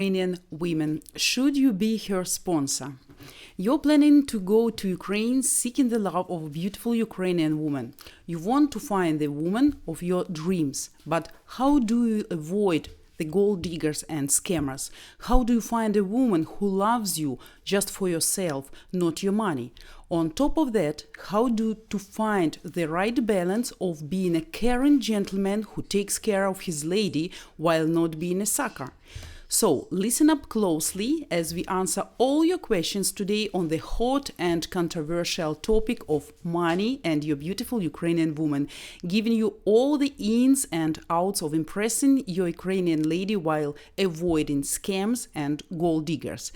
Ukrainian women, should you be her sponsor? You're planning to go to Ukraine seeking the love of a beautiful Ukrainian woman. You want to find the woman of your dreams, but how do you avoid the gold diggers and scammers? How do you find a woman who loves you just for yourself, not your money? On top of that, how to find the right balance of being a caring gentleman who takes care of his lady while not being a sucker? So listen up closely as we answer all your questions today on the hot and controversial topic of money and your beautiful Ukrainian woman, giving you all the ins and outs of impressing your Ukrainian lady while avoiding scams and gold diggers.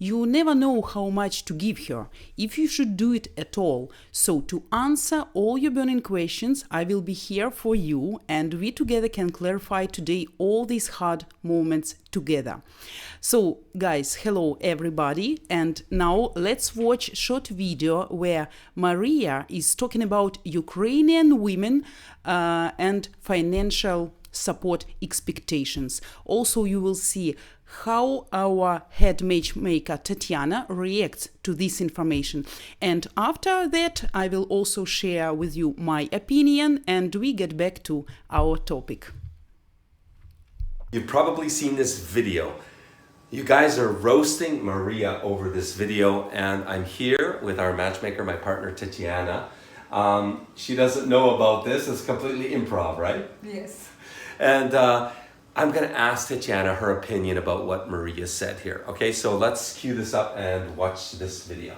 You never know how much to give her, if you should do it at all. So to answer all your burning questions, I will be here for you, and we together can clarify today all these hard moments together. So guys, hello everybody, and now let's watch a short video where Maria is talking about Ukrainian women and financial support expectations. Also, you will see how our head matchmaker Tatiana reacts to this information. And after that, I will also share with you my opinion and we get back to our topic. You've probably seen this video. You guys are roasting Maria over this video, and I'm here with our matchmaker, my partner Tatiana. She doesn't know about this. It's completely improv, right? Yes. And I'm going to ask Tatiana her opinion about what Maria said here. Okay, so let's cue this up and watch this video.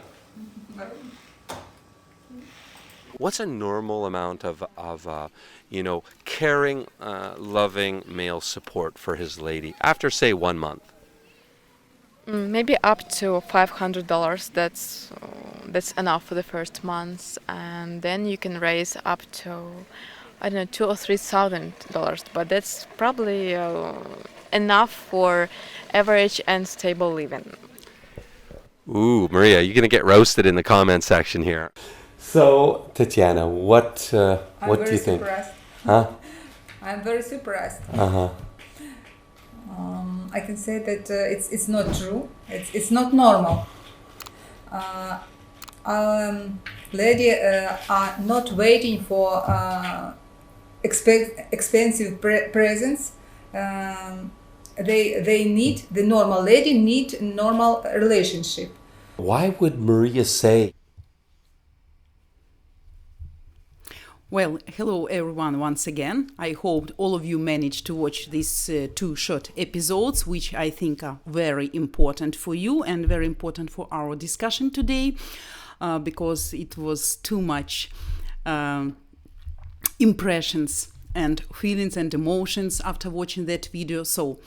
What's a normal amount of caring, loving male support for his lady after, say, 1 month? Maybe up to $500. That's enough for the first month, and then you can raise up to, I don't know, $2,000 or $3,000. But that's probably enough for average and stable living. Ooh, Maria, you're gonna get roasted in the comment section here. So, Tatiana, what do you think? Surprised. Huh? I'm very surprised. Uh-huh. I can say that it's not true. It's not normal. Ladies are not waiting for expensive presents. They need, the normal lady need normal relationship. Why would Maria say? Well, hello everyone once again. I hope all of you managed to watch these 2 short episodes, which I think are very important for you and very important for our discussion today, because it was too much impressions and feelings and emotions after watching that video. So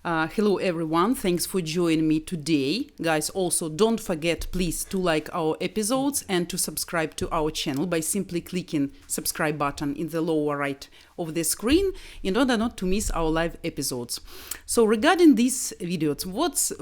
hello everyone, thanks for joining me today. Guys, also don't forget please to like our episodes and to subscribe to our channel by simply clicking subscribe button in the lower right of the screen in order not to miss our live episodes. So regarding these videos,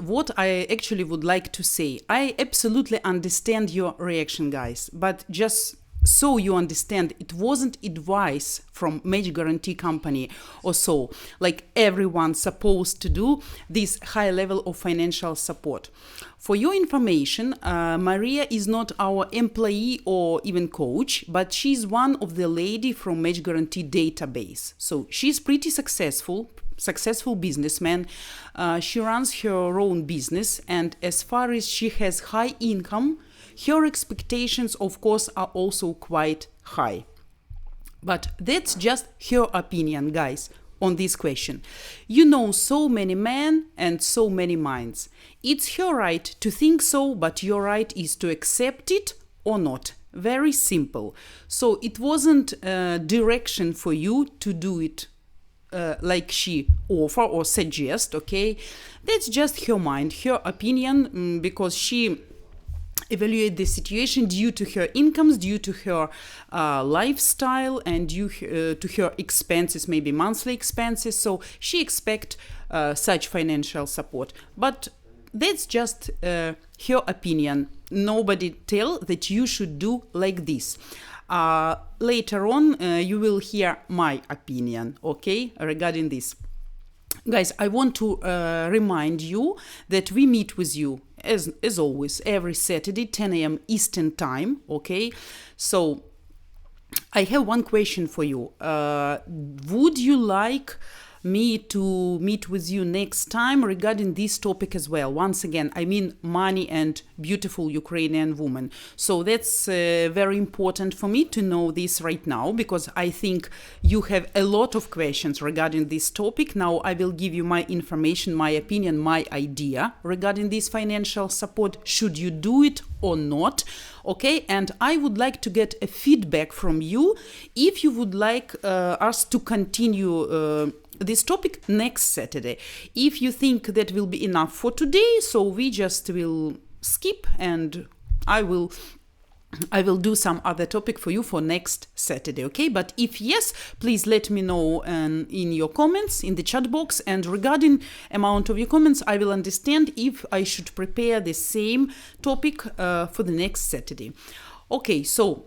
what I actually would like to say, I absolutely understand your reaction, guys, but just so you understand, it wasn't advice from Match Guarantee company or so, like everyone's supposed to do this high level of financial support. For your information, Maria is not our employee or even coach, but she's one of the lady from Match Guarantee database. So she's pretty successful businessman. She runs her own business, and as far as she has high income, her expectations, of course, are also quite high. But that's just her opinion, guys, on this question. You know so many men and so many minds. It's her right to think so, but your right is to accept it or not. Very simple. So it wasn't a direction for you to do it like she offer or suggest, okay? That's just her mind, her opinion, because she evaluate the situation due to her incomes, due to her lifestyle, and due to her expenses, maybe monthly expenses. So she expect such financial support. But that's just her opinion. Nobody tell that you should do like this. Later on, you will hear my opinion, okay, regarding this. Guys, I want to remind you that we meet with you as always every Saturday 10 a.m. Eastern time, okay? So I have one question for you. Would you like me to meet with you next time regarding this topic as well? Once again, I mean money and beautiful Ukrainian woman. So that's very important for me to know this right now, because I think you have a lot of questions regarding this topic. Now I will give you my information, my opinion, my idea regarding this financial support. Should you do it or not? Okay, and I would like to get a feedback from you if you would like us to continue this topic next Saturday. If you think that will be enough for today, so we just will skip, and I will do some other topic for you for next Saturday, okay? But if yes, please let me know in your comments in the chat box, and regarding amount of your comments, I will understand if I should prepare the same topic for the next Saturday. Okay, so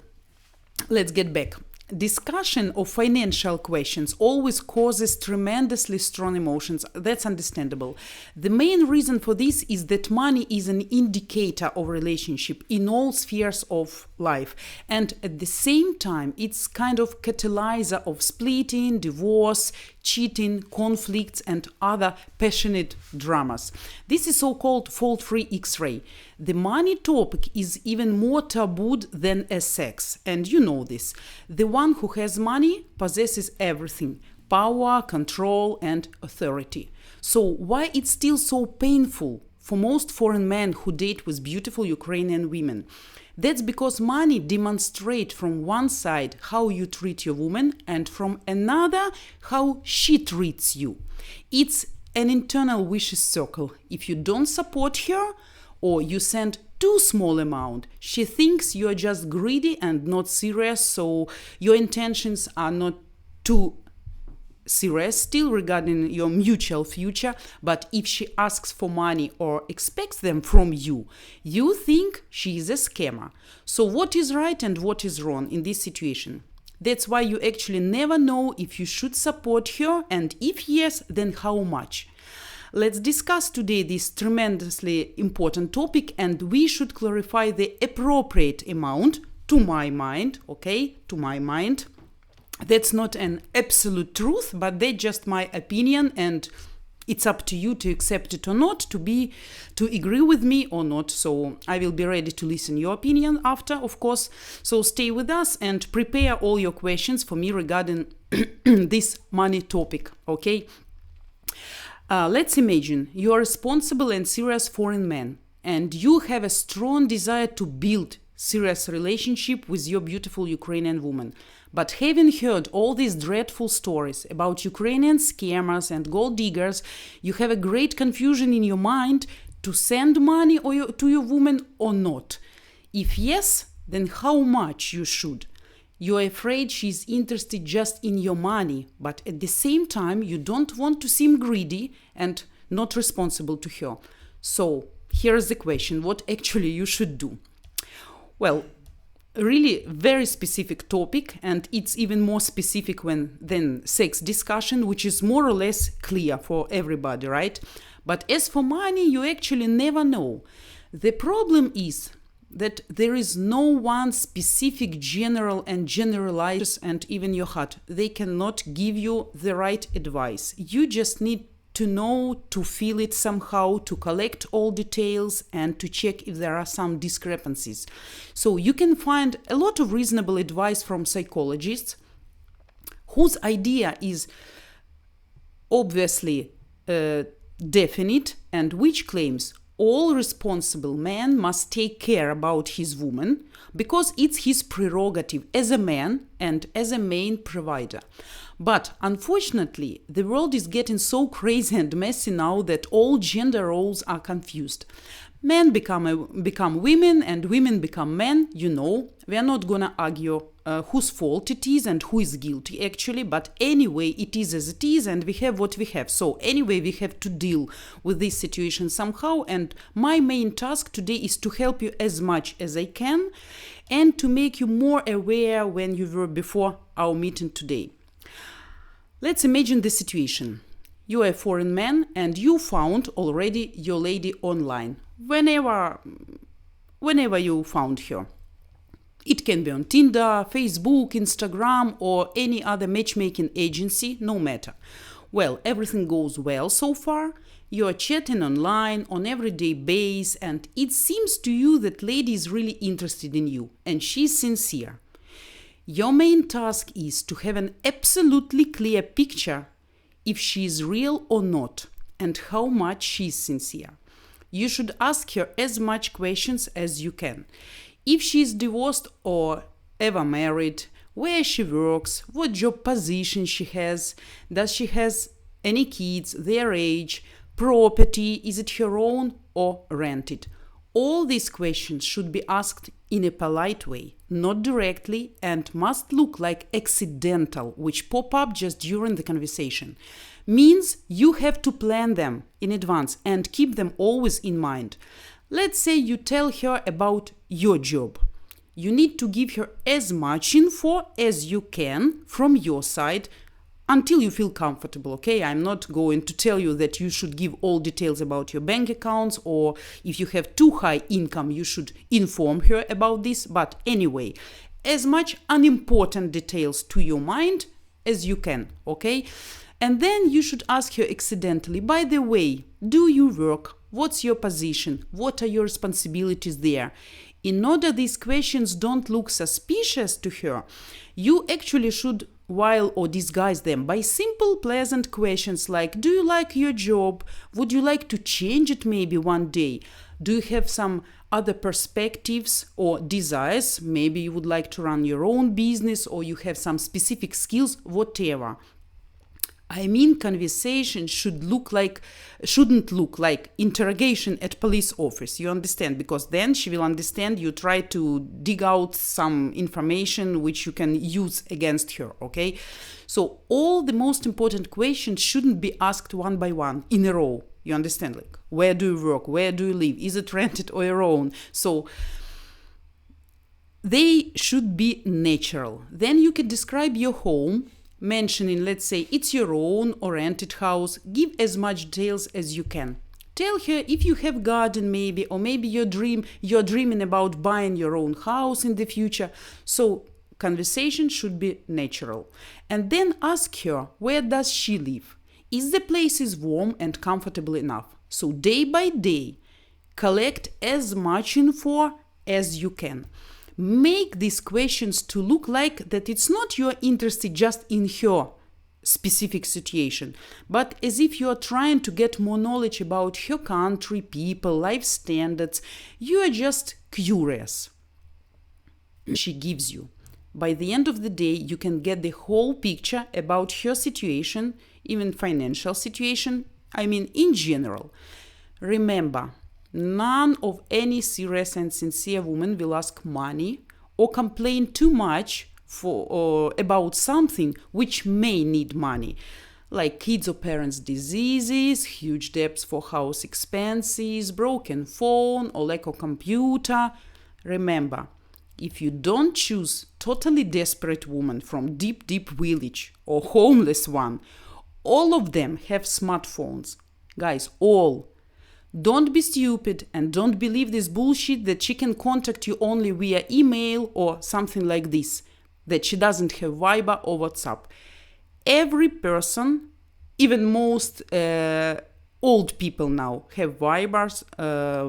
let's get back. Discussion of financial questions always causes tremendously strong emotions. That's understandable. The main reason for this is that money is an indicator of relationship in all spheres of life. And at the same time, it's kind of catalyzer of splitting, divorce, cheating, conflicts, and other passionate dramas. This is so-called fault-free X-ray. The money topic is even more tabooed than a sex, and you know this. The one who has money possesses everything: power, control, and authority. So why it's still so painful for most foreign men who date with beautiful Ukrainian women? That's because money demonstrates from one side how you treat your woman, and from another how she treats you. It's an internal vicious circle. If you don't support her, or you send too small amount, she thinks you are just greedy and not serious, so your intentions are not too serious still regarding your mutual future. But if she asks for money or expects them from you, you think she is a scammer. So what is right and what is wrong in this situation? That's why you actually never know if you should support her, and if yes, then how much. Let's discuss today this tremendously important topic, and we should clarify the appropriate amount, to my mind, okay? To my mind. That's not an absolute truth, but that's just my opinion, and it's up to you to accept it or not, to agree with me or not. So I will be ready to listen your opinion after, of course. So stay with us and prepare all your questions for me regarding this money topic, okay? Let's imagine you are responsible and serious foreign man, and you have a strong desire to build serious relationship with your beautiful Ukrainian woman. But having heard all these dreadful stories about Ukrainian scammers and gold diggers, you have a great confusion in your mind to send money to your woman or not. If yes, then how much you should. You're afraid she's interested just in your money, but at the same time, you don't want to seem greedy and not responsible to her. So here's the question: what actually you should do? Well, really very specific topic, and it's even more specific than sex discussion, which is more or less clear for everybody, right? But as for money, you actually never know. The problem is that there is no one specific general and generalized, and even your heart, they cannot give you the right advice. You just need to know, to feel it somehow, to collect all details, and to check if there are some discrepancies. So you can find a lot of reasonable advice from psychologists whose idea is obviously definite, and which claims all responsible man must take care about his woman because it's his prerogative as a man and as a main provider. But unfortunately, the world is getting so crazy and messy now that all gender roles are confused. Men become women and women become men, you know. We are not gonna argue whose fault it is and who is guilty actually, but anyway, it is as it is and we have what we have. So anyway, we have to deal with this situation somehow, and my main task today is to help you as much as I can and to make you more aware when you were before our meeting today. Let's imagine the situation. You are a foreign man and you found already your lady online. Whenever you found her. It can be on Tinder, Facebook, Instagram, or any other matchmaking agency, no matter. Well, everything goes well so far. You are chatting online on everyday basis, and it seems to you that lady is really interested in you, and she's sincere. Your main task is to have an absolutely clear picture if she is real or not, and how much she is sincere. You should ask her as much questions as you can. If she is divorced or ever married, where she works, what job position she has, does she has any kids, their age, property, is it her own or rented? All these questions should be asked in a polite way, not directly, and must look like accidental, which pop up just during the conversation. Means you have to plan them in advance and keep them always in mind. Let's say you tell her about your job. You need to give her as much info as you can from your side until you feel comfortable, okay? I'm not going to tell you that you should give all details about your bank accounts, or if you have too high income, you should inform her about this. But anyway, as much unimportant details to your mind as you can, okay? And then you should ask her accidentally, by the way, do you work? What's your position? What are your responsibilities there? In order these questions don't look suspicious to her, you actually should while or disguise them by simple, pleasant questions like, do you like your job? Would you like to change it maybe one day? Do you have some other perspectives or desires? Maybe you would like to run your own business, or you have some specific skills, whatever. I mean, conversation shouldn't look like interrogation at police office, you understand? Because then she will understand you try to dig out some information which you can use against her, okay? So all the most important questions shouldn't be asked one by one in a row, you understand? Like, where do you work? Where do you live? Is it rented or your own? So they should be natural. Then you can describe your home, mentioning, let's say, it's your own or rented house. Give as much details as you can. Tell her if you have garden maybe, or maybe you're dreaming about buying your own house in the future. So conversation should be natural. And then ask her, where does she live? Is the place warm and comfortable enough? So day by day, collect as much info as you can. Make these questions to look like that it's not you're interested just in her specific situation, but as if you're trying to get more knowledge about her country, people, life standards. You are just curious. She gives you. By the end of the day, you can get the whole picture about her situation, even financial situation, I mean in general. Remember, none of any serious and sincere woman will ask money or complain too much about something which may need money, like kids or parents' diseases, huge debts for house expenses, broken phone or lack of computer. Remember, if you don't choose totally desperate woman from deep village or homeless one, all of them have smartphones. Guys, all. Don't be stupid and don't believe this bullshit that she can contact you only via email or something like this, that she doesn't have Viber or WhatsApp. Every person, even most old people now, have Vibers,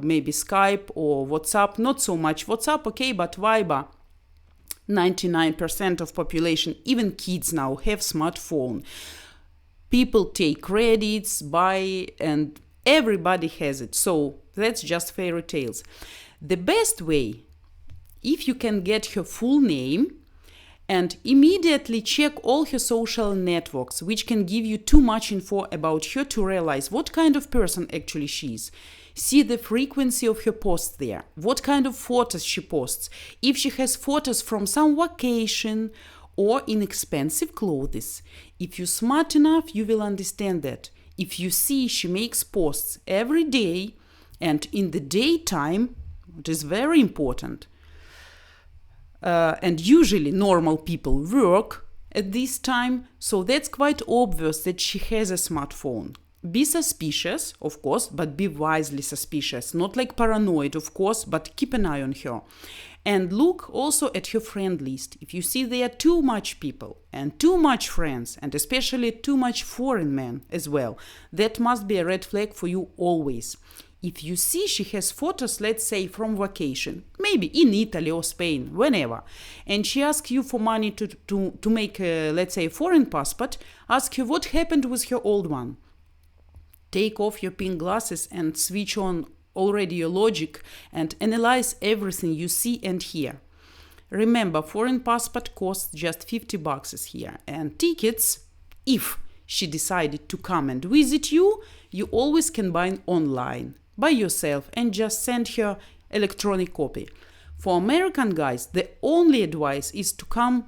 maybe Skype or WhatsApp. Not so much WhatsApp, okay, but Viber. 99% of population, even kids now, have smartphone. People take credits, buy, and everybody has it. So that's just fairy tales. The best way, if you can get her full name and immediately check all her social networks, which can give you too much info about her to realize what kind of person actually she is. See the frequency of her posts there, what kind of photos she posts, if she has photos from some vacation or inexpensive clothes. If you're smart enough, you will understand that. If you see she makes posts every day and in the daytime, it is very important, and usually normal people work, at this time, so that's quite obvious that she has a smartphone. Be suspicious, of course, but be wisely suspicious. Not like paranoid, of course, but keep an eye on her. And look also at her friend list. If you see there are too much people and too much friends, and especially too much foreign men as well, that must be a red flag for you always. If you see she has photos, let's say from vacation, maybe in Italy or Spain, whenever, and she asks you for money to make, let's say, a foreign passport, ask her what happened with her old one. Take off your pink glasses and switch on already your logic and analyze everything you see and hear. Remember, foreign passport costs just $50 here, and tickets, if she decided to come and visit you, you always can buy online by yourself and just send her electronic copy. For American guys, the only advice is to come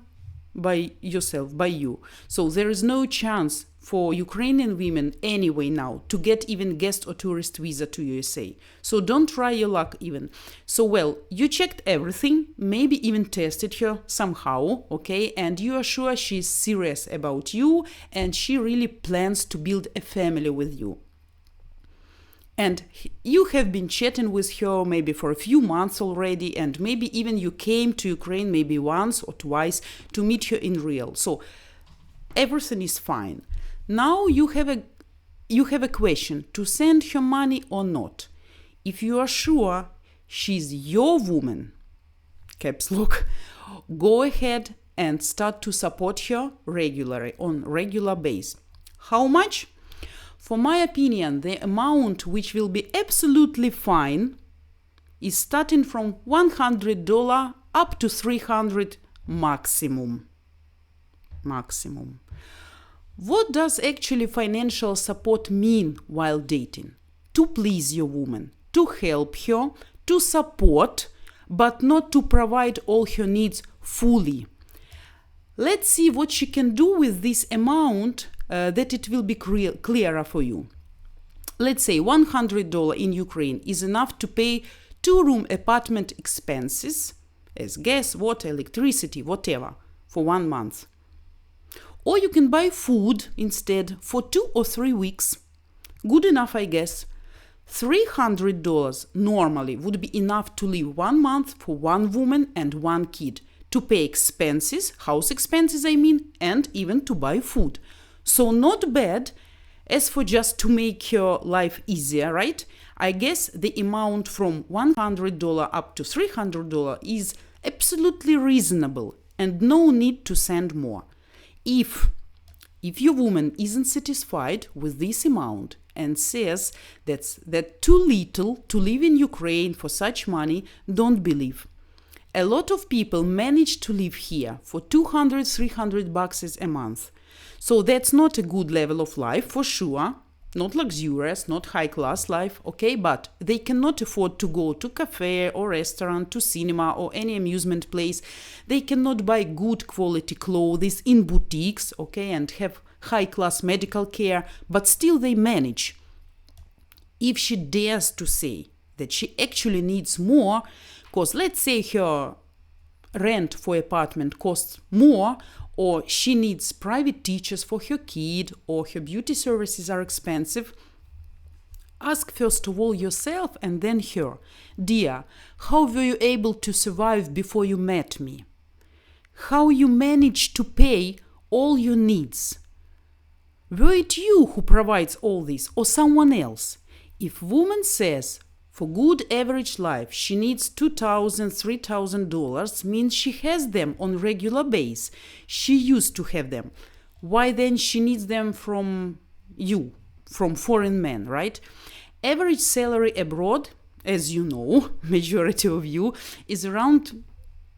by yourself, by you. So there is no chance for Ukrainian women anyway now to get even guest or tourist visa to USA. So don't try your luck even. So well, you checked everything, maybe even tested her somehow, okay? And you are sure she's serious about you and she really plans to build a family with you. And you have been chatting with her maybe for a few months already, and maybe even you came to Ukraine maybe once or twice to meet her in real. So everything is fine. Now you have a question to send her money or not. If you are sure she's your woman, caps lock, go ahead and start to support her regularly, on regular basis. How much? For my opinion, the amount which will be absolutely fine is starting from $100 up to $300 maximum. What does actually financial support mean while dating? To please your woman, to help her, to support, but not to provide all her needs fully. Let's see what she can do with this amount that it will be clearer for you. Let's say $100 in Ukraine is enough to pay 2-room apartment expenses as gas, water, electricity, whatever, for 1 month. Or you can buy food instead for 2 or 3 weeks. Good enough, I guess. $300 normally would be enough to live 1 month for 1 woman and 1 kid, to pay expenses, house expenses I mean, and even to buy food. So not bad. As for just to make your life easier, right? I guess the amount from $100 up to $300 is absolutely reasonable and no need to send more. If your woman isn't satisfied with this amount and says that's too little to live in Ukraine for such money, don't believe. A lot of people manage to live here for $200-300 a month. So that's not a good level of life for sure, not luxurious, not high-class life, okay? But they cannot afford to go to cafe or restaurant, to cinema or any amusement place. They cannot buy good quality clothes in boutiques, okay, and have high-class medical care, but still they manage. If she dares to say that she actually needs more, because let's say her rent for apartment costs more, or she needs private teachers for her kid, or her beauty services are expensive, ask first of all yourself and then her, dear, how were you able to survive before you met me? How you managed to pay all your needs? Were it you who provides all this or someone else? If woman says for good average life she needs $2,000-3,000, means she has them on regular base. She used to have them. Why then she needs them from you, from foreign men, right? Average salary abroad, as you know, majority of you, is around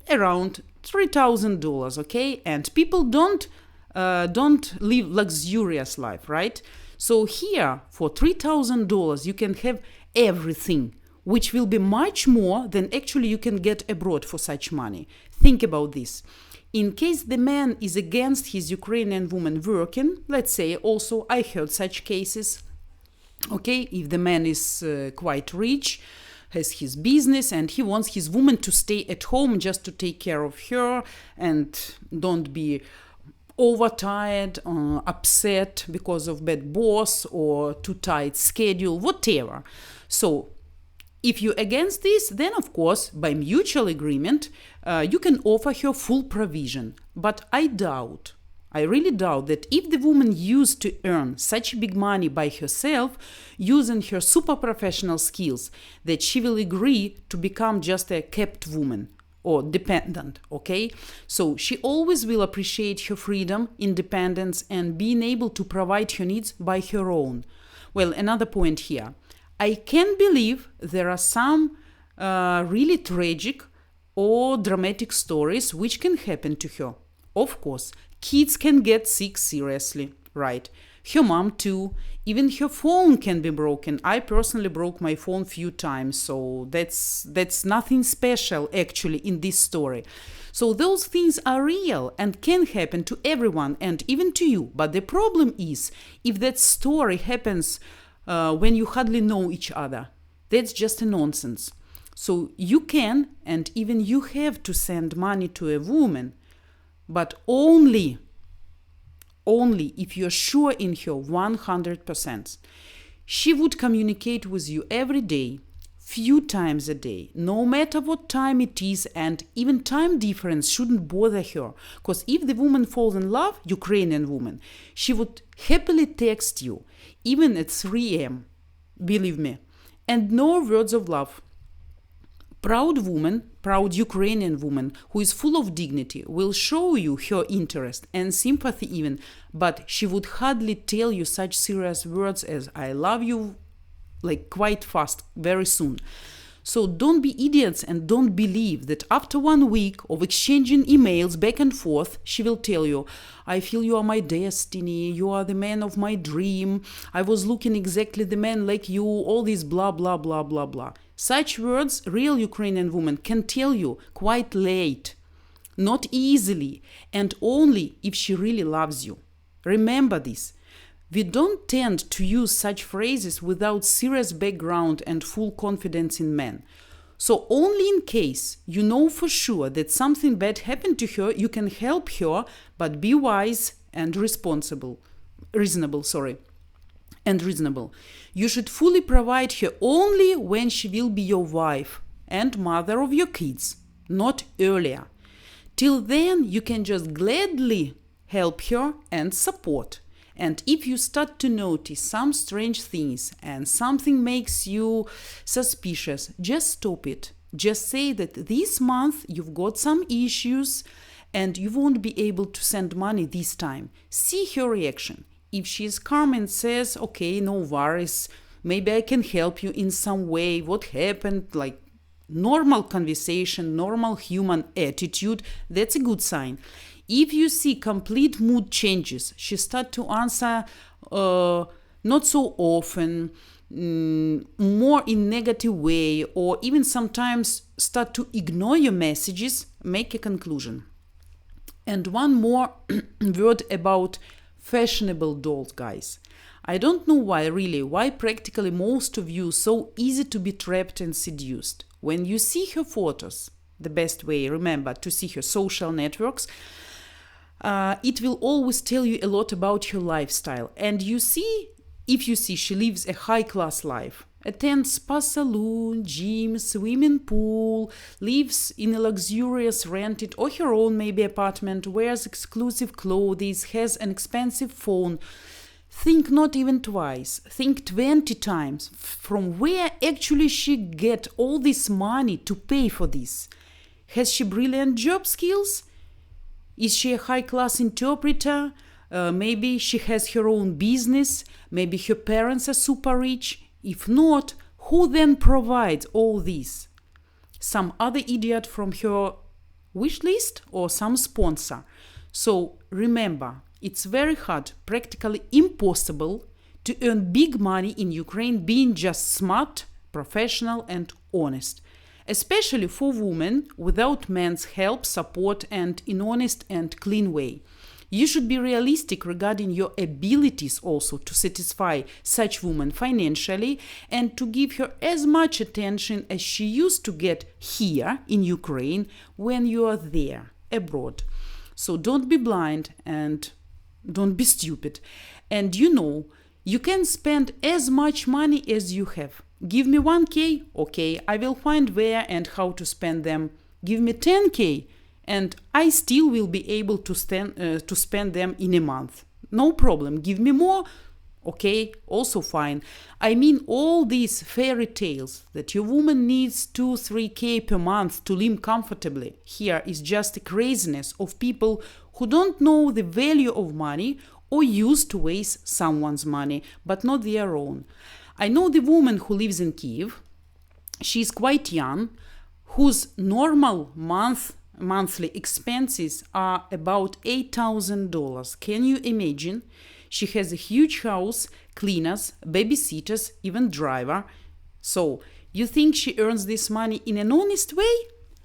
$3,000, okay? And people don't live luxurious life, right? So here, for $3,000, you can have everything, which will be much more than actually you can get abroad for such money. Think about this. In case the man is against his Ukrainian woman working, let's say also I heard such cases, okay, if the man is quite rich, has his business and he wants his woman to stay at home just to take care of her and don't be overtired, upset because of bad boss or too tight schedule, whatever. So if you're against this, then of course, by mutual agreement, you can offer her full provision. But I really doubt that if the woman used to earn such big money by herself, using her super professional skills, that she will agree to become just a kept woman or dependent, okay? So she always will appreciate her freedom, independence, and being able to provide her needs by her own. Well, another point here. I can believe there are some really tragic or dramatic stories which can happen to her. Of course, kids can get sick seriously, right? Her mom too. Even her phone can be broken. I personally broke my phone few times, so that's nothing special actually in this story. So those things are real and can happen to everyone and even to you. But the problem is if that story happens when you hardly know each other. That's just a nonsense. So you can and even you have to send money to a woman, but only if you're sure in her 100%. She would communicate with you every day, few times a day, no matter what time it is, and even time difference shouldn't bother her. Because if the woman falls in love, Ukrainian woman, she would happily text you, even at 3 a.m., believe me. And no words of love. Proud woman, proud Ukrainian woman who is full of dignity will show you her interest and sympathy even, but she would hardly tell you such serious words as I love you like quite fast, very soon. So don't be idiots and don't believe that after 1 week of exchanging emails back and forth, she will tell you, I feel you are my destiny, you are the man of my dream, I was looking exactly the man like you, all this blah, blah, blah, blah, blah. Such words real Ukrainian woman can tell you quite late, not easily, and only if she really loves you. Remember this. We don't tend to use such phrases without serious background and full confidence in men. So only in case you know for sure that something bad happened to her, you can help her, but be wise and reasonable. You should fully provide her only when she will be your wife and mother of your kids, not earlier. Till then, you can just gladly help her and support. And if you start to notice some strange things and something makes you suspicious, just stop it. Just say that this month you've got some issues and you won't be able to send money this time. See her reaction. If she's calm and says, okay, no worries, maybe I can help you in some way, what happened, like normal conversation, normal human attitude, that's a good sign. If you see complete mood changes, she start to answer not so often, more in negative way, or even sometimes start to ignore your messages, make a conclusion. And one more word about fashionable dolls, guys. I don't know why practically most of you so easy to be trapped and seduced. When you see her photos, the best way, remember, to see her social networks, it will always tell you a lot about her lifestyle. And if you see she lives a high-class life, attends spa salon, gym, swimming pool, lives in a luxurious rented or her own maybe apartment, wears exclusive clothes, has an expensive phone, think not even twice, think 20 times from where actually she get all this money to pay for this. Has she brilliant job skills? Is she a high-class interpreter? Maybe she has her own business. Maybe her parents are super rich. If not, who then provides all this? Some other idiot from her wish list or some sponsor? So remember, it's very hard, practically impossible to earn big money in Ukraine being just smart, professional and honest. Especially for women without men's help, support, and in honest and clean way. You should be realistic regarding your abilities also to satisfy such woman financially and to give her as much attention as she used to get here in Ukraine when you are there, abroad. So don't be blind and don't be stupid. And you can spend as much money as you have. Give me 1K, okay, I will find where and how to spend them. Give me 10K, and I still will be able to spend them in a month. No problem. Give me more, okay, also fine. I mean, all these fairy tales that your woman needs 2-3K per month to live comfortably here is just a craziness of people who don't know the value of money or used to waste someone's money, but not their own. I know the woman who lives in Kiev. She's quite young, whose normal monthly expenses are about $8,000. Can you imagine? She has a huge house, cleaners, babysitters, even driver. So, you think she earns this money in an honest way?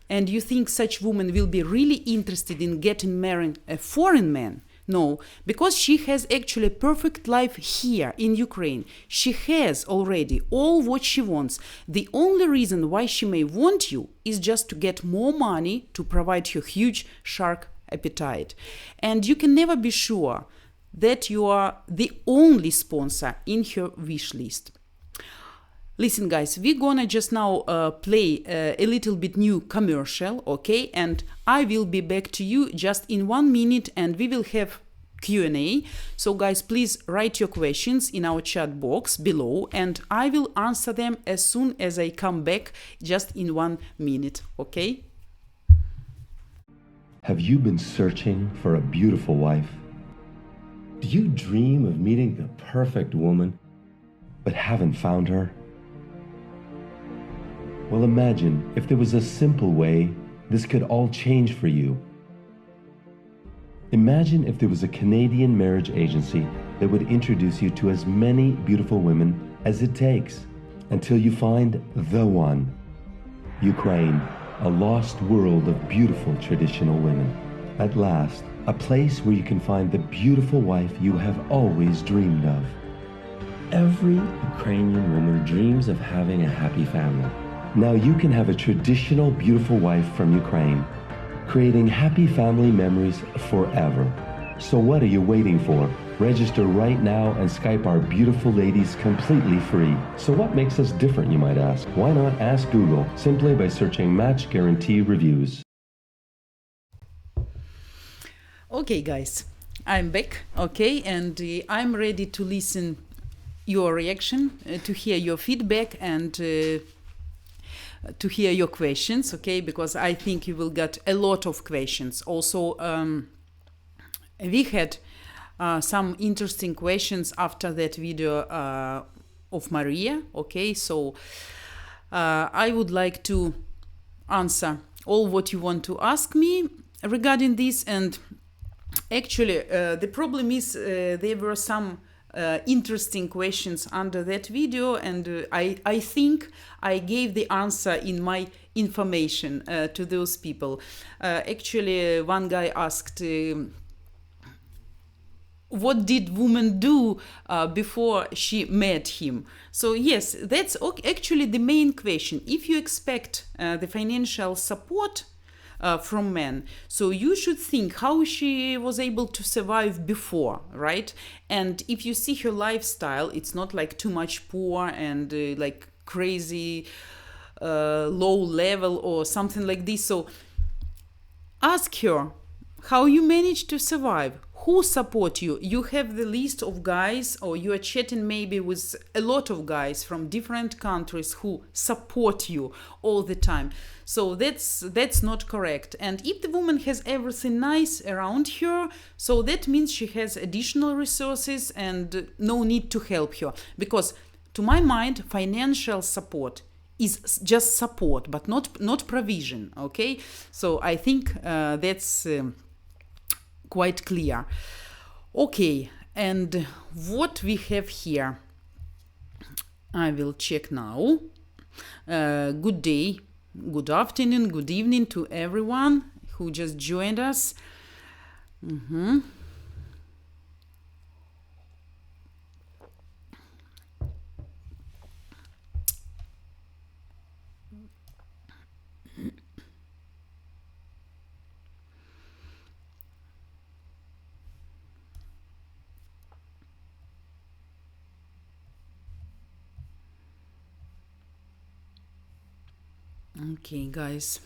And you think such woman will be really interested in getting married a foreign man? No, because she has actually a perfect life here in Ukraine. She has already all what she wants. The only reason why she may want you is just to get more money to provide her huge shark appetite. And you can never be sure that you are the only sponsor in her wish list. Listen, guys, we're gonna just now play a little bit new commercial, okay? And I will be back to you just in 1 minute, and we will have Q&A. So, guys, please write your questions in our chat box below, and I will answer them as soon as I come back, just in 1 minute, okay? Have you been searching for a beautiful wife? Do you dream of meeting the perfect woman, but haven't found her? Well, imagine if there was a simple way this could all change for you. Imagine if there was a Canadian marriage agency that would introduce you to as many beautiful women as it takes until you find the one. Ukraine, a lost world of beautiful traditional women. At last, a place where you can find the beautiful wife you have always dreamed of. Every Ukrainian woman dreams of having a happy family. Now you can have a traditional beautiful wife from Ukraine, creating happy family memories forever. So what are you waiting for? Register right now and Skype our beautiful ladies completely free. So what makes us different, you might ask? Why not ask Google simply by searching Match Guarantee Reviews? Okay, guys, I'm back, okay, and I'm ready to listen your reaction, to hear your feedback, and to hear your questions, okay, because I think you will get a lot of questions. Also, we had some interesting questions after that video of Maria, okay, so I would like to answer all what you want to ask me regarding this. And actually, the problem is there were some interesting questions under that video, and I think I gave the answer in my information to those people. Actually, one guy asked, what did woman do before she met him? So yes, that's actually the main question. If you expect the financial support from men, so you should think how she was able to survive before, right? And if you see her lifestyle, it's not like too much poor and like crazy low level or something like this. So ask her how you managed to survive. Who support you? You have the list of guys, or you are chatting maybe with a lot of guys from different countries who support you all the time. So that's not correct. And if the woman has everything nice around her, so that means she has additional resources and no need to help her. Because to my mind, financial support is just support, but not provision, okay? So I think that's quite clear. Okay, and what we have here, I will check now. Good day, good afternoon, good evening to everyone who just joined us. Okay, guys.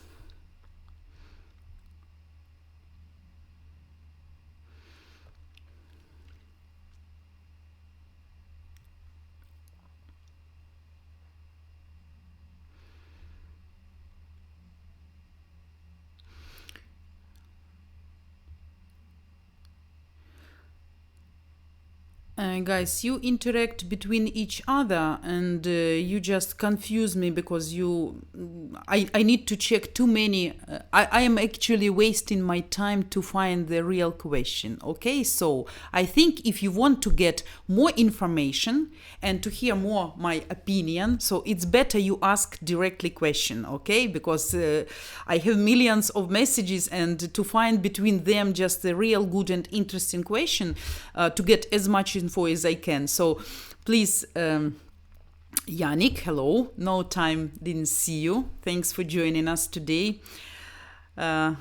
Guys, you interact between each other and you just confuse me because I need to check too many. I am actually wasting my time to find the real question. Okay, so I think if you want to get more information and to hear more my opinion, so it's better you ask directly question. Okay, because I have millions of messages and to find between them just the real good and interesting question to get as much info as I can. So please, Yannick, hello. No time, didn't see you. Thanks for joining us today. Я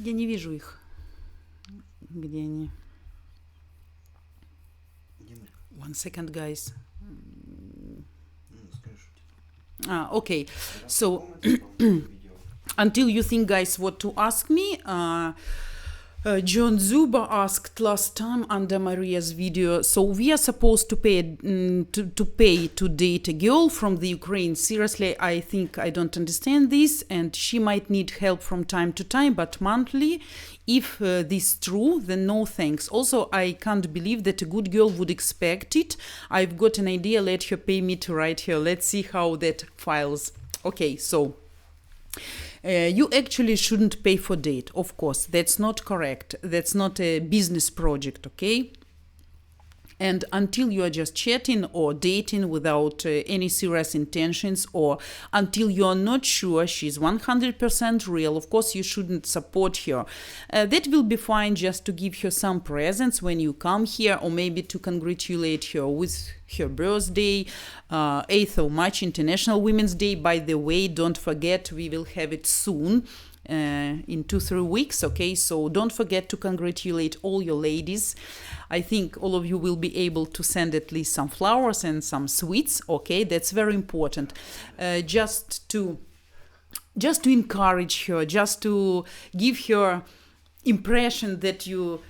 не вижу их. Где они? One second, guys. Okay, so until you think, guys, what to ask me, John Zuba asked last time under Maria's video, so we are supposed to pay to date a girl from the Ukraine. Seriously, I think I don't understand this, and she might need help from time to time, but monthly. If this is true, then no thanks. Also, I can't believe that a good girl would expect it. I've got an idea, let her pay me to write her. Let's see how that files. Okay, so you actually shouldn't pay for date, of course. That's not correct. That's not a business project, okay? And until you are just chatting or dating without any serious intentions, or until you are not sure she's 100% real, of course you shouldn't support her. That will be fine just to give her some presents when you come here, or maybe to congratulate her with her birthday, 8th of March, International Women's Day. By the way, don't forget, we will have it soon. In 2-3 weeks, okay? So don't forget to congratulate all your ladies. I think all of you will be able to send at least some flowers and some sweets, okay? That's very important. Just to encourage her, just to give her impression that you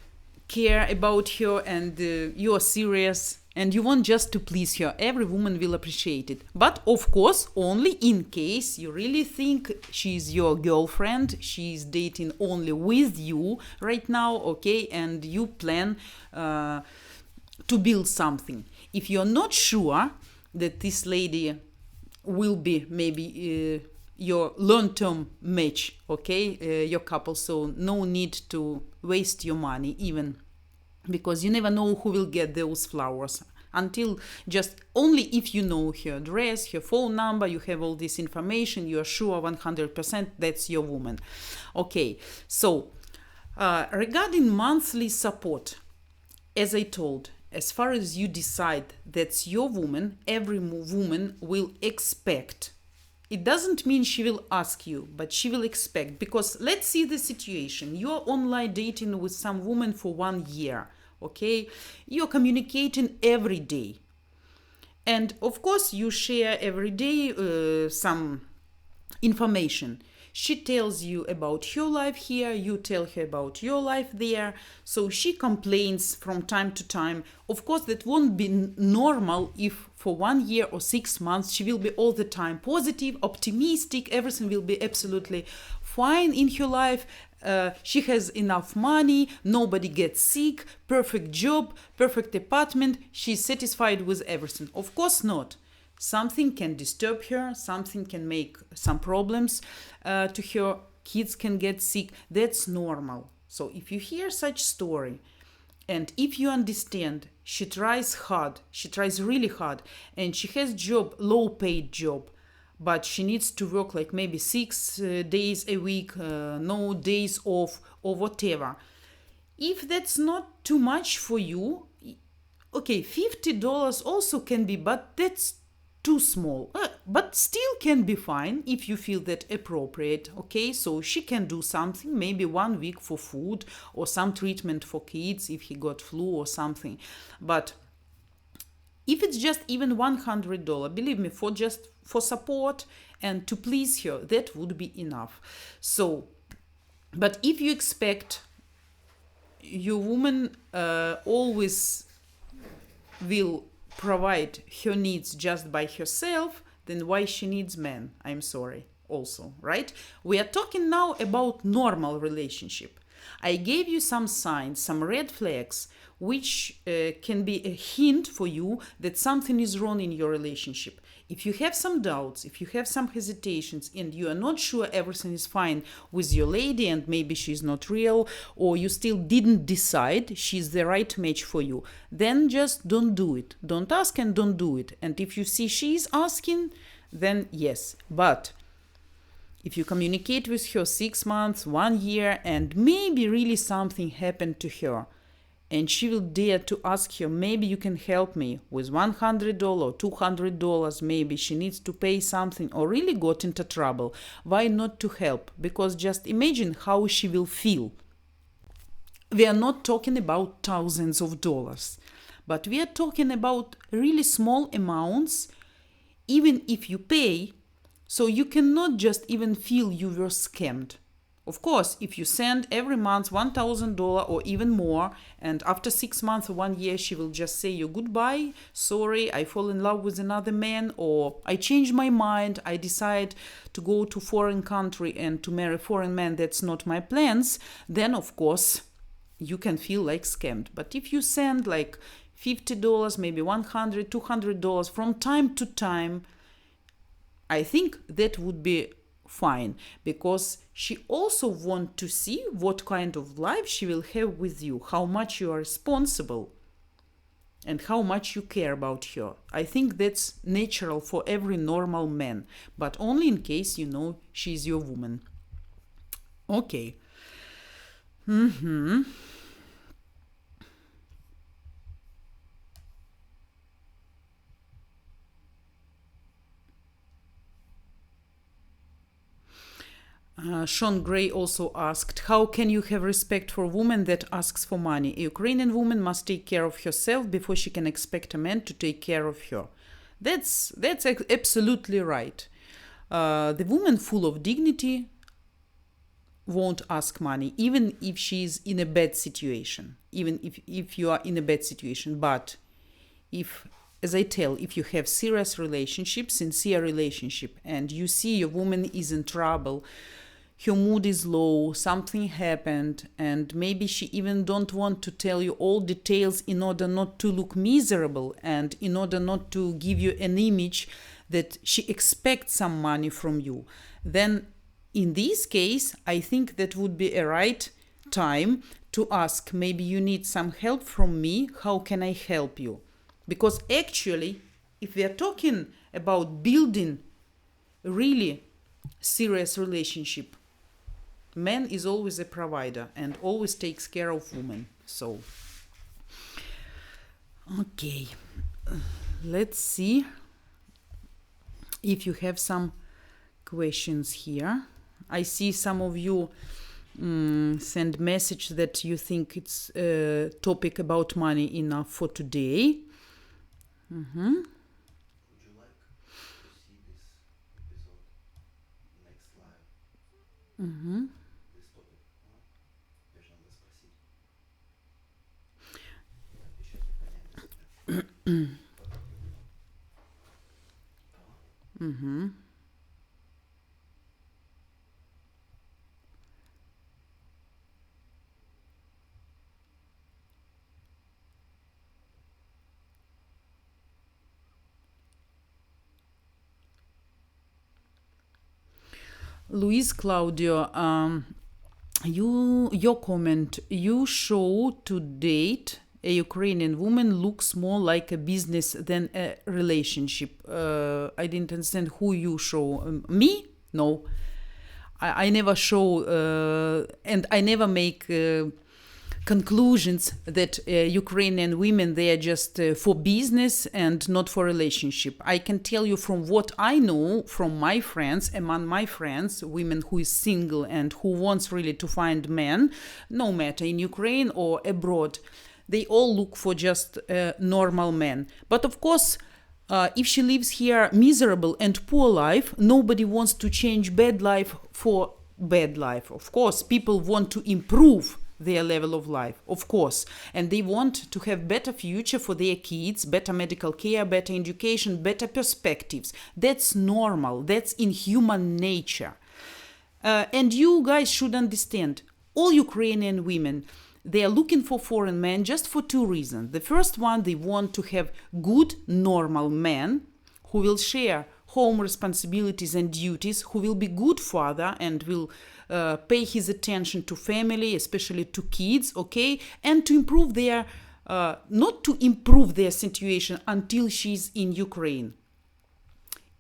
care about her and you are serious and you want just to please her. Every woman will appreciate it. But of course, only in case you really think she's your girlfriend, she's dating only with you right now, okay, and you plan to build something. If you're not sure that this lady will be maybe your long-term match, okay, your couple, so no need to waste your money even, because you never know who will get those flowers. Until just only if you know her address, her phone number, you have all this information, you are sure 100% that's your woman. Okay, so regarding monthly support, as I told, as far as you decide that's your woman, every woman will expect. It doesn't mean she will ask you, but she will expect. Because let's see the situation. You're online dating with some woman for 1 year, okay? You're communicating every day. And of course, you share every day some information. She tells you about your life here, you tell her about your life there. So she complains from time to time. Of course, that won't be normal if for 1 year or 6 months she will be all the time positive, optimistic, everything will be absolutely fine in her life. She has enough money, nobody gets sick, perfect job, perfect apartment, she's satisfied with everything. Of course not. Something can disturb her, something can make some problems to her, kids can get sick. That's normal. So if you hear such story, and if you understand she tries hard, she tries really hard, and she has job, low paid job, but she needs to work like maybe 6 days a week, no days off or whatever. If that's not too much for you, okay, $50 also can be, but that's too small, but still can be fine if you feel that appropriate, okay? So she can do something, maybe 1 week for food or some treatment for kids if he got flu or something. But If it's just even $100, believe me, for support and to please her, that would be enough. So, but if you expect your woman always will provide her needs just by herself, then why she needs men? I'm sorry. Also, right? We are talking now about normal relationship. I gave you some signs, some red flags, which can be a hint for you that something is wrong in your relationship. If you have some doubts, if you have some hesitations, and you are not sure everything is fine with your lady and maybe she's not real, or you still didn't decide she's the right match for you, then just don't do it. Don't ask and don't do it. And if you see she's asking, then yes. But if you communicate with her 6 months, 1 year, and maybe really something happened to her, and she will dare to ask her, maybe you can help me with $100, $200, maybe she needs to pay something or really got into trouble, why not to help? Because just imagine how she will feel. We are not talking about thousands of dollars, but we are talking about really small amounts, even if you pay. So you cannot just even feel you were scammed. Of course, if you send every month $1,000 or even more, and after 6 months or 1 year, she will just say you goodbye, sorry, I fall in love with another man, or I change my mind, I decide to go to foreign country and to marry foreign man, that's not my plans, then of course you can feel like scammed. But if you send like $50, maybe $100, $200 from time to time, I think that would be fine, because she also wants to see what kind of life she will have with you, how much you are responsible and how much you care about her. I think that's natural for every normal man, but only in case you know she's your woman. Okay. Sean Gray also asked, how can you have respect for a woman that asks for money? A Ukrainian woman must take care of herself before she can expect a man to take care of her. That's absolutely right. The woman full of dignity won't ask money, even if she's in a bad situation, even if you are in a bad situation. But if, as I tell, if you have serious relationship, sincere relationship, and you see your woman is in trouble, her mood is low, something happened, and maybe she even don't want to tell you all details in order not to look miserable and in order not to give you an image that she expects some money from you, then in this case, I think that would be a right time to ask, maybe you need some help from me, how can I help you? Because actually, if we are talking about building a really serious relationship, man is always a provider and always takes care of women. So, okay, let's see if you have some questions here. I see some of you send message that you think it's a topic about money enough for today. Would you like to see this episode next live? This topic. Можно было спросить. Отвечать непонятно. Luis Claudio, your comment, you show to date a Ukrainian woman looks more like a business than a relationship. I didn't understand who you show. Me? No. I never show and I never make conclusions that Ukrainian women, they are just for business and not for relationship. I can tell you from what I know from my friends, among my friends, women who is single and who wants really to find men, no matter in Ukraine or abroad, They all look for just a normal man. But of course, if she lives here miserable and poor life, nobody wants to change bad life for bad life. Of course, people want to improve their level of life, of course, and they want to have better future for their kids, better medical care, better education, better perspectives. That's normal. That's in human nature. And you guys should understand, all Ukrainian women, they are looking for foreign men just for two reasons. The first one, they want to have good, normal men who will share home responsibilities and duties, who will be good father and will pay his attention to family, especially to kids, okay? And to improve their, not to improve their situation until she's in Ukraine.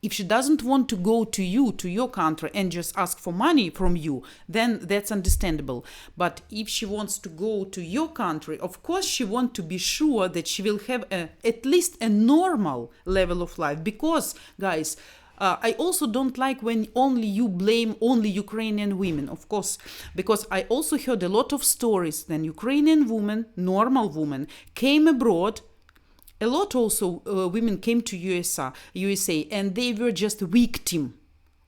If she doesn't want to go to you, to your country, and just ask for money from you, then that's understandable. But if she wants to go to your country, of course she wants to be sure that she will have at least a normal level of life. Because, guys, I also don't like when only you blame only Ukrainian women, of course, because I also heard a lot of stories when Ukrainian women, normal women, came abroad. A lot also women came to USA, and they were just victim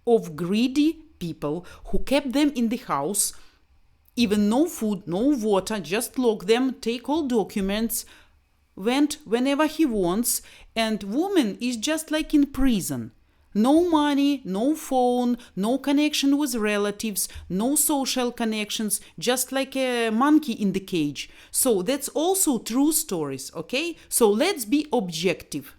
of greedy people who kept them in the house, even no food, no water, just lock them, take all documents, went whenever he wants, and woman is just like in prison. No money, no phone, no connection with relatives, no social connections, just like a monkey in the cage. So that's also true stories, okay? So let's be objective.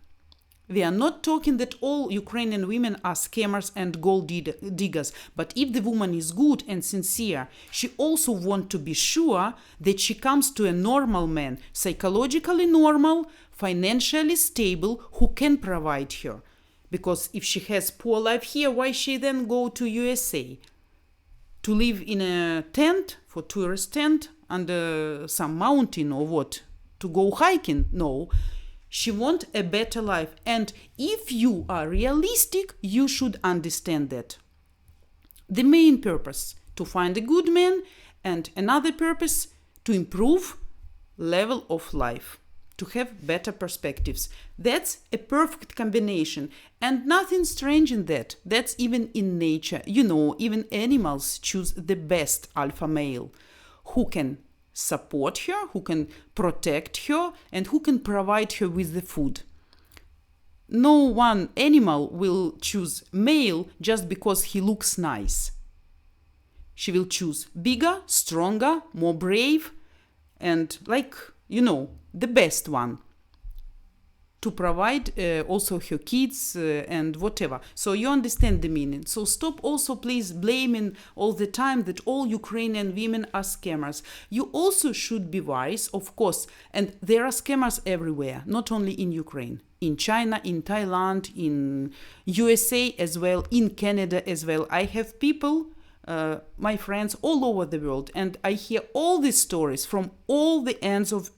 We are not talking that all Ukrainian women are scammers and gold diggers, but if the woman is good and sincere, she also wants to be sure that she comes to a normal man, psychologically normal, financially stable, who can provide her. Because if she has poor life here, why she then go to USA? To live in a tent, for tourist tent, under some mountain or what? To go hiking? No. She want a better life. And if you are realistic, you should understand that. The main purpose, to find a good man, and another purpose, to improve level of life, to have better perspectives. That's a perfect combination, and nothing strange in that. That's even in nature. You know, even animals choose the best alpha male, who can support her, who can protect her, and who can provide her with the food. No one animal will choose male just because he looks nice. She will choose bigger, stronger, more brave, and the best one to provide also her kids and whatever. So you understand the meaning. So stop also please blaming all the time that all Ukrainian women are scammers. You also should be wise, of course, and there are scammers everywhere, not only in Ukraine, in China, in Thailand, in USA as well, in Canada as well. I have people, my friends all over the world, and I hear all these stories from all the ends of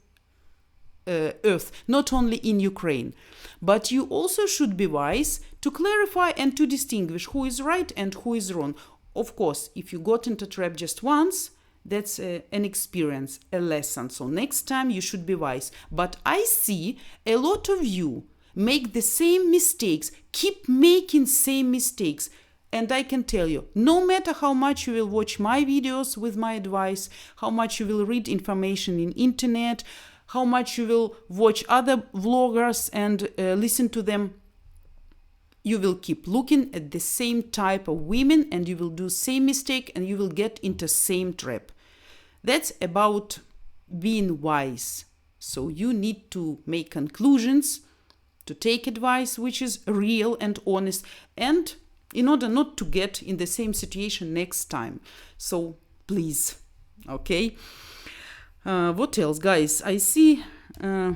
earth, not only in Ukraine. But you also should be wise to clarify and to distinguish who is right and who is wrong. Of course, if you got into trap just once, that's an experience, a lesson. So next time you should be wise. But I see a lot of you make the same mistakes, keep making same mistakes. And I can tell you, no matter how much you will watch my videos with my advice, how much you will read information in internet, how much you will watch other vloggers and listen to them, you will keep looking at the same type of women and you will do same mistake and you will get into same trap. That's about being wise. So you need to make conclusions, to take advice which is real and honest, and in order not to get in the same situation next time. So please, okay? What else, guys? I see. I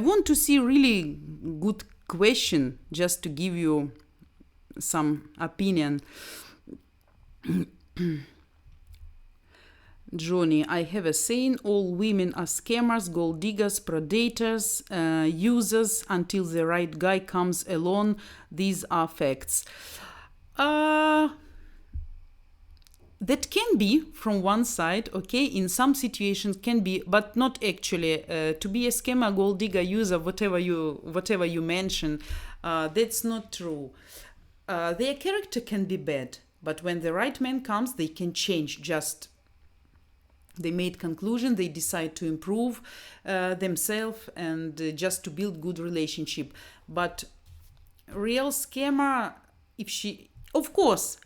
want to see really good question just to give you some opinion. Johnny, I have a saying: all women are scammers, gold diggers, predators, users until the right guy comes along. These are facts. that can be from one side, okay, in some situations can be, but not actually. To be a scammer, gold digger, user, whatever you mention, that's not true. Their character can be bad, but when the right man comes, they can change. Just they made conclusion, they decide to improve themselves and just to build good relationship. But real scammer, if she, of course,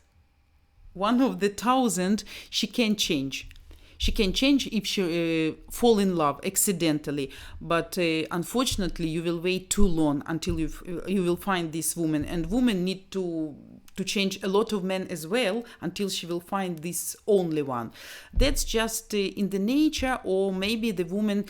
one of the 1,000, she can change. She can change if she fall in love accidentally, but unfortunately you will wait too long until you will find this woman, and women need to change a lot of men as well until she will find this only one. That's just in the nature, or maybe the woman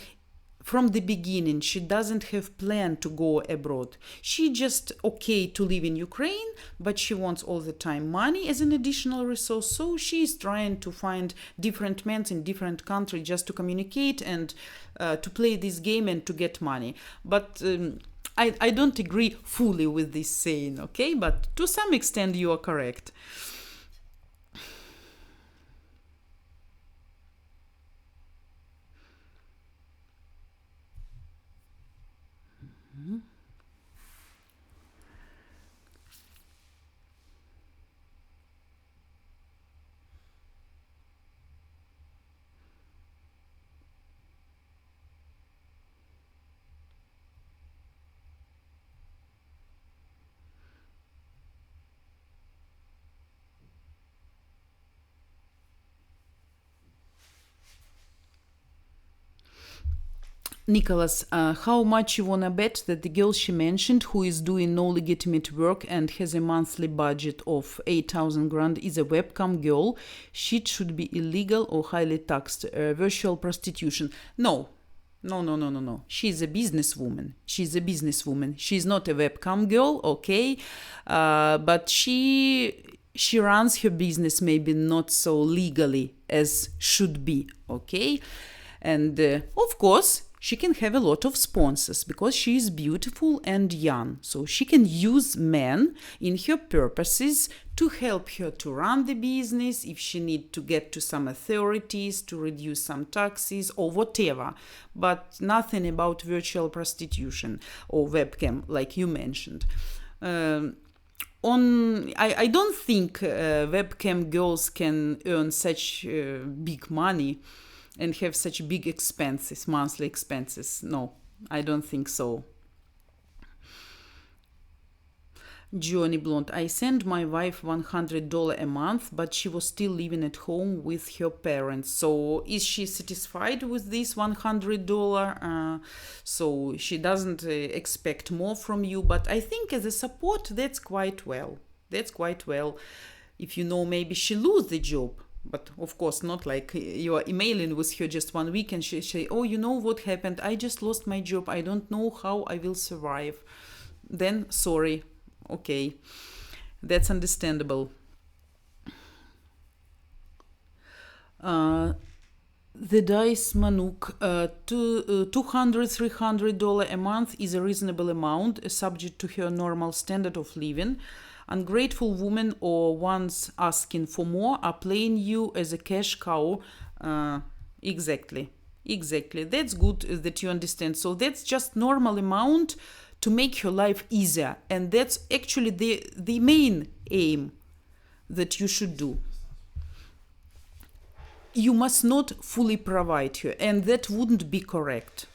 from the beginning she doesn't have plan to go abroad. She just okay to live in Ukraine, but she wants all the time money as an additional resource, so she is trying to find different men in different countries just to communicate and to play this game and to get money. But I don't agree fully with this saying, okay, but to some extent you are correct. Nicholas, how much you wanna bet that the girl she mentioned, who is doing no legitimate work and has a monthly budget of 8,000 grand, is a webcam girl? She should be illegal or highly taxed. Virtual prostitution. No. No. She's a businesswoman. She's not a webcam girl, okay? But she runs her business maybe not so legally as should be, okay? And of course, she can have a lot of sponsors because she is beautiful and young. So she can use men in her purposes to help her to run the business, if she need to get to some authorities, to reduce some taxes or whatever. But nothing about virtual prostitution or webcam like you mentioned. I don't think webcam girls can earn such big money and have such big expenses, monthly expenses. No, I don't think so. Johnny Blonde, I sent my wife $100 a month, but she was still living at home with her parents. So is she satisfied with this $100? So she doesn't expect more from you, but I think as a support, that's quite well. If you know, maybe she lose the job. But of course, not like you are emailing with her just 1 week and she say, oh, you know what happened? I just lost my job. I don't know how I will survive. Then, sorry. Okay. That's understandable. The Dice Manuk, $200, $300 a month is a reasonable amount, subject to her normal standard of living. Ungrateful women or ones asking for more are playing you as a cash cow. Exactly. That's good that you understand. So that's just normal amount to make your life easier. And that's actually the main aim that you should do. You must not fully provide her, and that wouldn't be correct.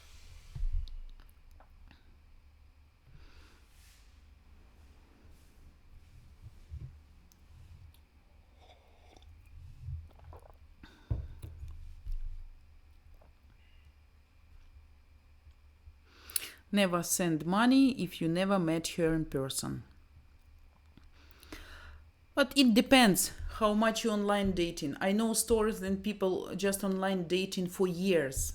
Never send money if you never met her in person. But it depends how much you online dating. I know stories that people just online dating for years,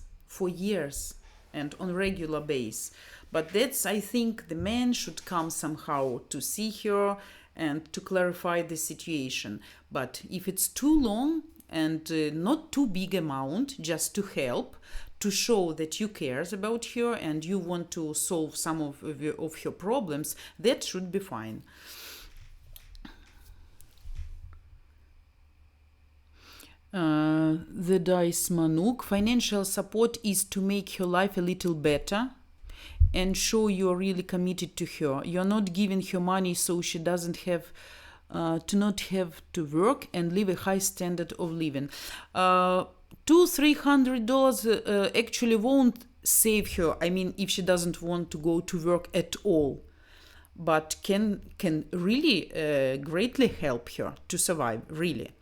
and on regular basis. But that's, I think, the man should come somehow to see her and to clarify the situation. But if it's too long and not too big amount, just to help, to show that you cares about her and you want to solve some of her problems, that should be fine. The dice Manuk. Financial support is to make her life a little better and show you're really committed to her. You're not giving her money so she doesn't have to not have to work and live a high standard of living. $200-300 actually won't save her. I mean, if she doesn't want to go to work at all, but can really greatly help her to survive. Really,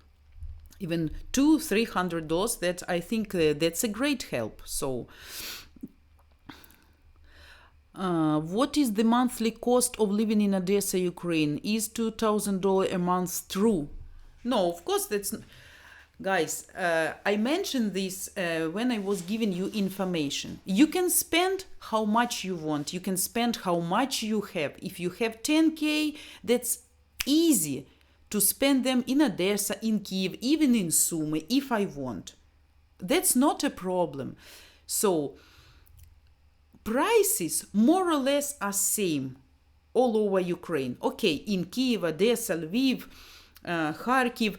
even $200-300. That I think that's a great help. So. What is the monthly cost of living in Odessa, Ukraine? Is $2,000 a month true? No, of course that's... Guys, I mentioned this when I was giving you information. You can spend how much you want. You can spend how much you have. If you have 10K, that's easy to spend them in Odessa, in Kiev, even in Sumy, if I want. That's not a problem. So... prices more or less are same all over Ukraine. Okay, in Kiev, Odessa, Lviv, Kharkiv,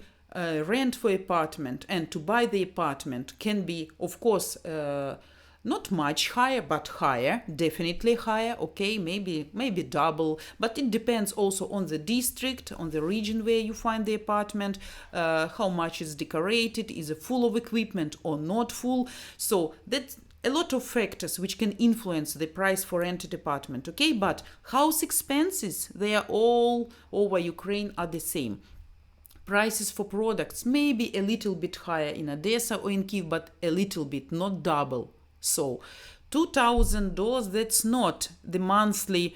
rent for apartment and to buy the apartment can be, of course, not much higher, but higher, definitely higher. Okay, maybe double, but it depends also on the district, on the region where you find the apartment, how much is decorated, is it full of equipment or not full. So that's a lot of factors which can influence the price for rented apartment, okay? But house expenses, they are all over Ukraine are the same. Prices for products may be a little bit higher in Odessa or in Kiev, but a little bit, not double. So $2,000, that's not the monthly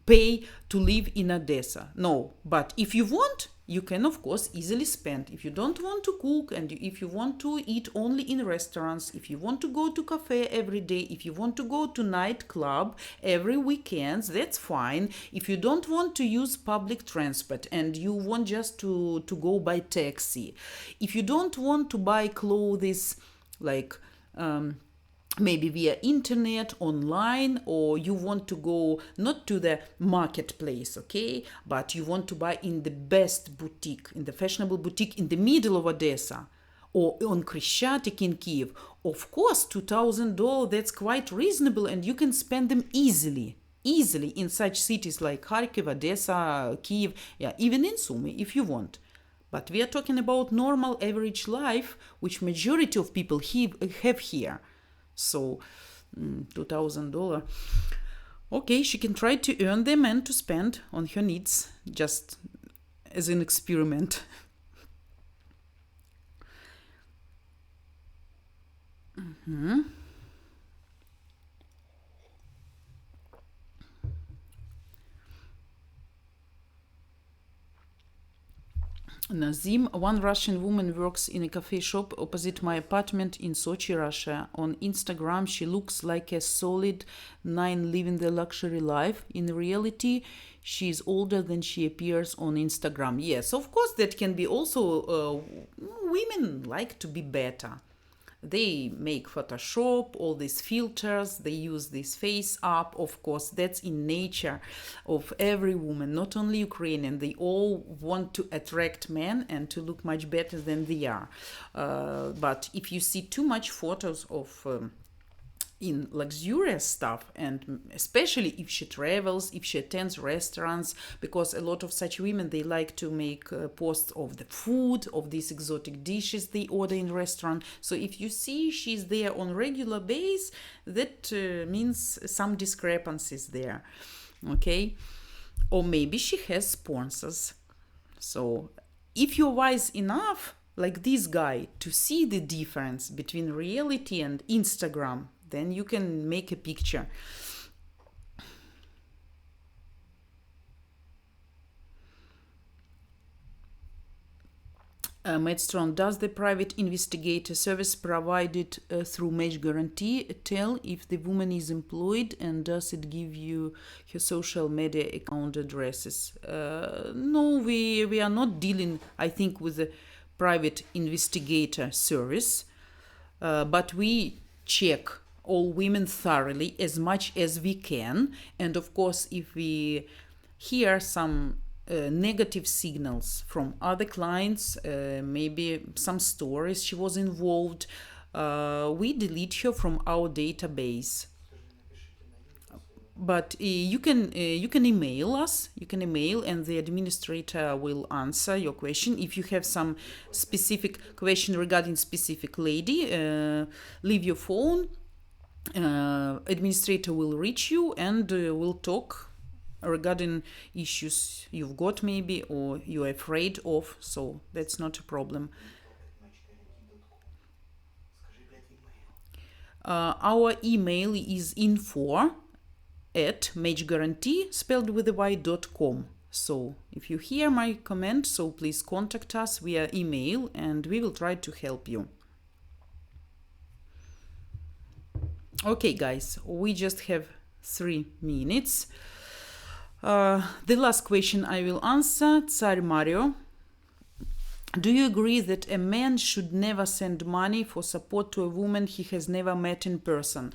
pay to live in Odessa. No, but if you want, you can of course easily spend. If you don't want to cook and if you want to eat only in restaurants, if you want to go to cafe every day, if you want to go to nightclub every weekends, that's fine. If you don't want to use public transport and you want just to go by taxi, if you don't want to buy clothes like maybe via internet, online, or you want to go not to the marketplace, okay, but you want to buy in the best boutique, in the fashionable boutique in the middle of Odessa, or on Krещатик in Kiev, of course $2,000, that's quite reasonable and you can spend them easily in such cities like Kharkiv, Odessa, Kiev, yeah, even in Sumy if you want. But we are talking about normal average life which majority of people have here. So $2,000. Okay, she can try to earn them and to spend on her needs, just as an experiment. Nazim, one Russian woman works in a cafe shop opposite my apartment in Sochi, Russia. On Instagram, she looks like a solid 9 living the luxury life. In reality, she is older than she appears on Instagram. Yes, of course, that can be also, women like to be better. They make Photoshop, all these filters, they use this face up. Of course, that's in nature of every woman, not only Ukrainian. They all want to attract men and to look much better than they are. But if you see too much photos of in luxurious stuff, and especially if she travels, if she attends restaurants, because a lot of such women, they like to make posts of the food, of these exotic dishes they order in restaurant. So if you see she's there on regular base, that means some discrepancies there, okay? Or maybe she has sponsors. So if you're wise enough, like this guy, to see the difference between reality and Instagram, then you can make a picture. Matt Strong, does the private investigator service provided through Match Guarantee tell if the woman is employed, and does it give you her social media account addresses? No, we are not dealing, I think, with a private investigator service, but we check all women thoroughly as much as we can. And of course, if we hear some negative signals from other clients, maybe some stories she was involved, we delete her from our database. But you can email us. You can email, and the administrator will answer your question. If you have some specific question regarding specific lady, leave your phone. Administrator will reach you and will talk regarding issues you've got maybe or you're afraid of. So that's not a problem. Our email is info@matchguarantee spelled with a y.com. So if you hear my comment, so please contact us via email and we will try to help you. Okay, guys, we just have 3 minutes. The last question I will answer, Tsar Mario. Do you agree that a man should never send money for support to a woman he has never met in person?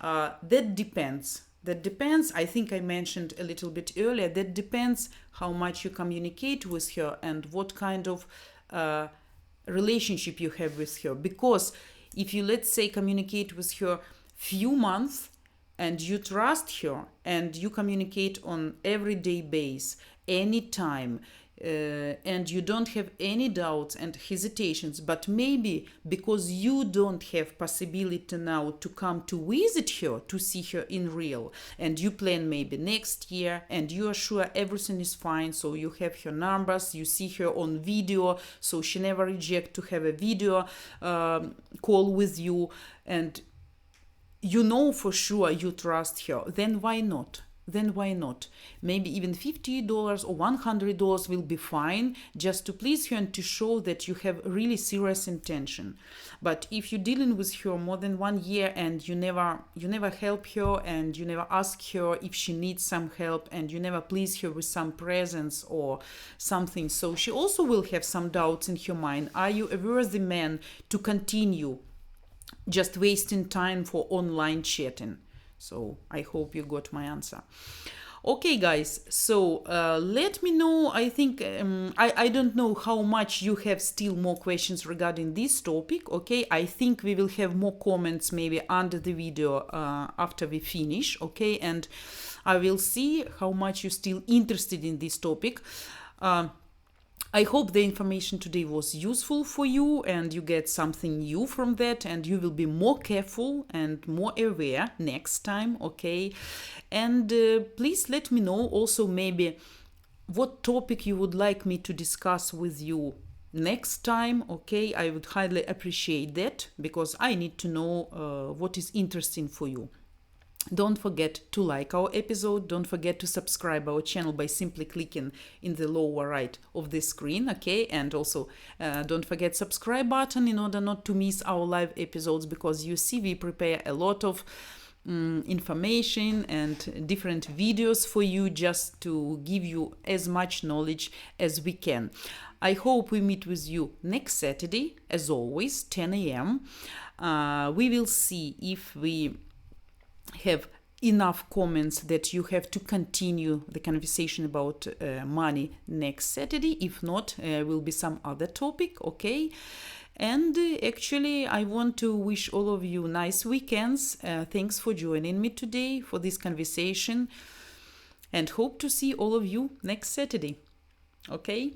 That depends. That depends. I think I mentioned a little bit earlier. That depends how much you communicate with her and what kind of relationship you have with her. Because if you, let's say, communicate with her few months and you trust her and you communicate on everyday base, anytime, and you don't have any doubts and hesitations, but maybe because you don't have possibility now to come to visit her, to see her in real, and you plan maybe next year and you are sure everything is fine, so you have her numbers, you see her on video, so she never reject to have a video call with you, and you know for sure you trust her, then why not? Maybe even $50 or $100 will be fine, just to please her and to show that you have really serious intention. But if you're dealing with her more than 1 year and you never help her and you never ask her if she needs some help and you never please her with some presents or something, so she also will have some doubts in her mind. Are you a worthy man to continue just wasting time for online chatting? So I hope you got my answer. Okay, guys, so let me know. I think I don't know how much you have still more questions regarding this topic. Okay, I think we will have more comments maybe under the video after we finish. Okay, and I will see how much you're still interested in this topic. I hope the information today was useful for you and you get something new from that and you will be more careful and more aware next time, okay? And please let me know also maybe what topic you would like me to discuss with you next time, okay? I would highly appreciate that because I need to know what is interesting for you. Don't forget to like our episode. Don't forget to subscribe our channel by simply clicking in the lower right of the screen, okay? And also don't forget subscribe button in order not to miss our live episodes, because you see we prepare a lot of information and different videos for you just to give you as much knowledge as we can. I hope we meet with you next Saturday, as always, 10 a.m. We will see if we have enough comments that you have to continue the conversation about money next Saturday. If not, will be some other topic, okay? And actually, I want to wish all of you nice weekends. Thanks for joining me today for this conversation, and hope to see all of you next Saturday, okay?